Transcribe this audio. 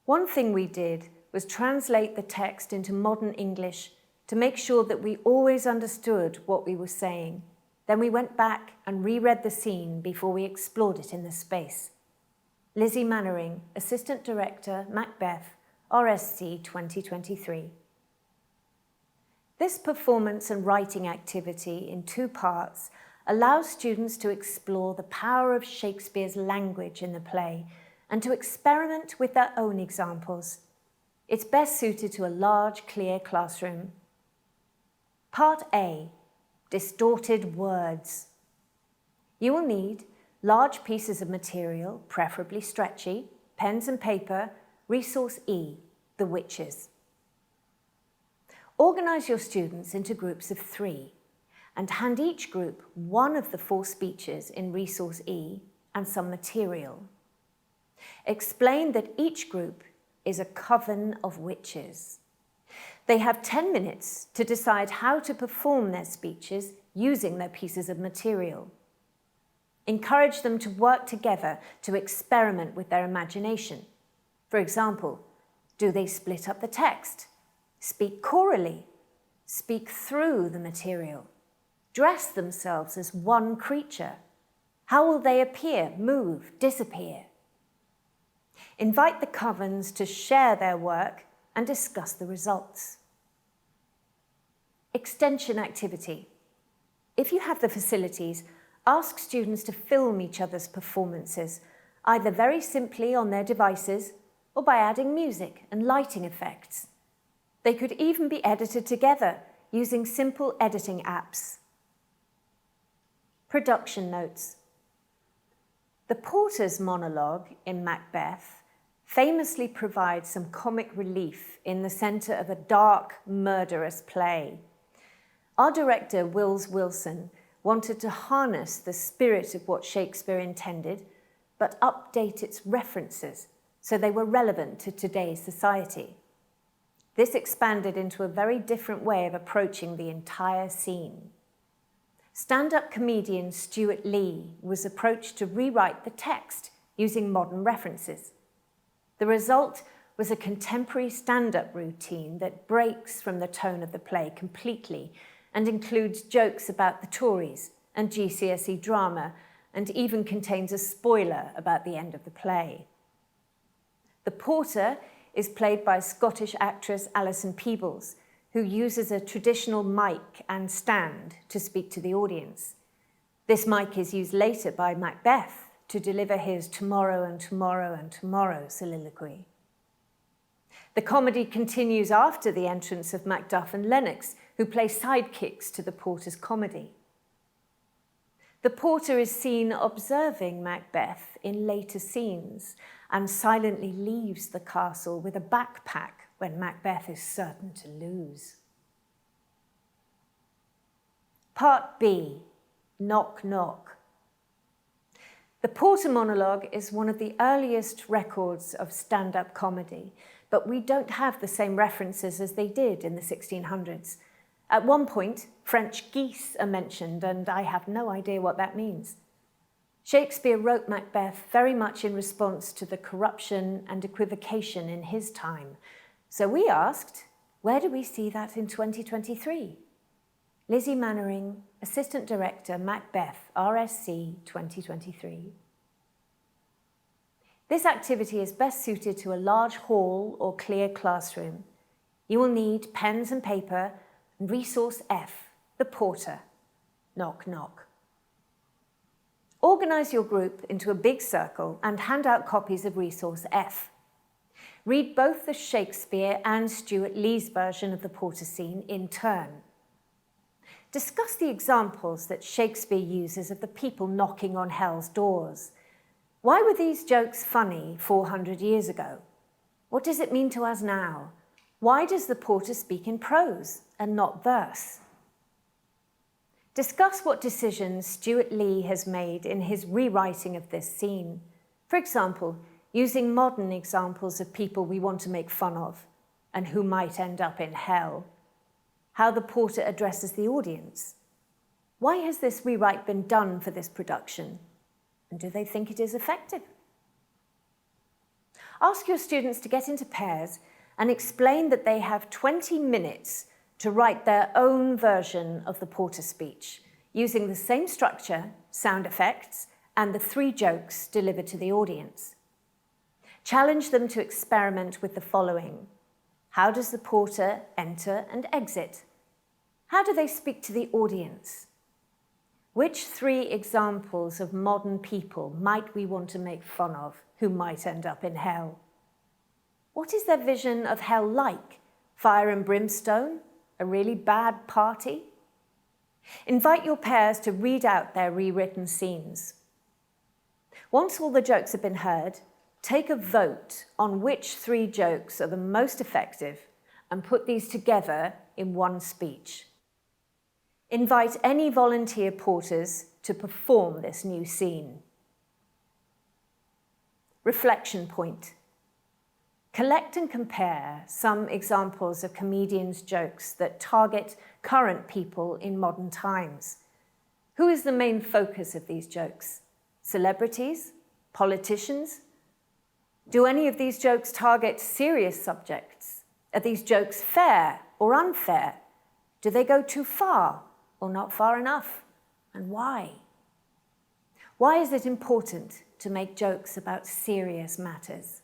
One thing we did was translate the text into modern English to make sure that we always understood what we were saying. Then we went back and reread the scene before we explored it in the space. Lizzie Mannering, Assistant Director, Macbeth, RSC 2023. This performance and writing activity in 2 parts allows students to explore the power of Shakespeare's language in the play and to experiment with their own examples. It's best suited to a large, clear classroom. Part A, distorted words. You will need large pieces of material, preferably stretchy, pens and paper, resource E, the witches. Organise your students into groups of 3 and hand each group one of the 4 speeches in resource E and some material. Explain that each group is a coven of witches. They have 10 minutes to decide how to perform their speeches using their pieces of material. Encourage them to work together to experiment with their imagination. For example, do they split up the text? Speak chorally? Speak through the material? Dress themselves as one creature? How will they appear, move, disappear? Invite the covens to share their work and discuss the results. Extension activity. If you have the facilities, ask students to film each other's performances, either very simply on their devices or by adding music and lighting effects. They could even be edited together using simple editing apps. Production notes. The porter's monologue in Macbeth famously provides some comic relief in the centre of a dark, murderous play. Our director, Wils Wilson, wanted to harness the spirit of what Shakespeare intended, but update its references so they were relevant to today's society. This expanded into a very different way of approaching the entire scene. Stand-up comedian Stewart Lee was approached to rewrite the text using modern references. The result was a contemporary stand-up routine that breaks from the tone of the play completely and includes jokes about the Tories and GCSE drama, and even contains a spoiler about the end of the play. The porter is played by Scottish actress Alison Peebles, who uses a traditional mic and stand to speak to the audience. This mic is used later by Macbeth to deliver his tomorrow and tomorrow and tomorrow soliloquy. The comedy continues after the entrance of Macduff and Lennox, who play sidekicks to the porter's comedy. The porter is seen observing Macbeth in later scenes and silently leaves the castle with a backpack when Macbeth is certain to lose. Part B, Knock Knock. The porter monologue is one of the earliest records of stand-up comedy, but we don't have the same references as they did in the 1600s. At one point, French geese are mentioned, and I have no idea what that means. Shakespeare wrote Macbeth very much in response to the corruption and equivocation in his time. So we asked, where do we see that in 2023? Lizzie Mannering, Assistant Director, Macbeth, RSC 2023. This activity is best suited to a large hall or clear classroom. You will need pens and paper and resource F, the porter. Knock, knock. Organise your group into a big circle and hand out copies of resource F. Read both the Shakespeare and Stewart Lee's version of the porter scene in turn. Discuss the examples that Shakespeare uses of the people knocking on hell's doors. Why were these jokes funny 400 years ago? What does it mean to us now? Why does the porter speak in prose and not verse? Discuss what decisions Stewart Lee has made in his rewriting of this scene. For example, using modern examples of people we want to make fun of and who might end up in hell. How the porter addresses the audience. Why has this rewrite been done for this production? And do they think it is effective? Ask your students to get into pairs and explain that they have 20 minutes to write their own version of the Porter speech, using the same structure, sound effects, and the 3 jokes delivered to the audience. Challenge them to experiment with the following. How does the porter enter and exit? How do they speak to the audience? Which 3 examples of modern people might we want to make fun of who might end up in hell? What is their vision of hell like? Fire and brimstone? A really bad party? Invite your pairs to read out their rewritten scenes. Once all the jokes have been heard, take a vote on which 3 jokes are the most effective and put these together in one speech. Invite any volunteer porters to perform this new scene. Reflection point. Collect and compare some examples of comedians' jokes that target current people in modern times. Who is the main focus of these jokes? Celebrities? Politicians? Do any of these jokes target serious subjects? Are these jokes fair or unfair? Do they go too far or not far enough? And why? Why is it important to make jokes about serious matters?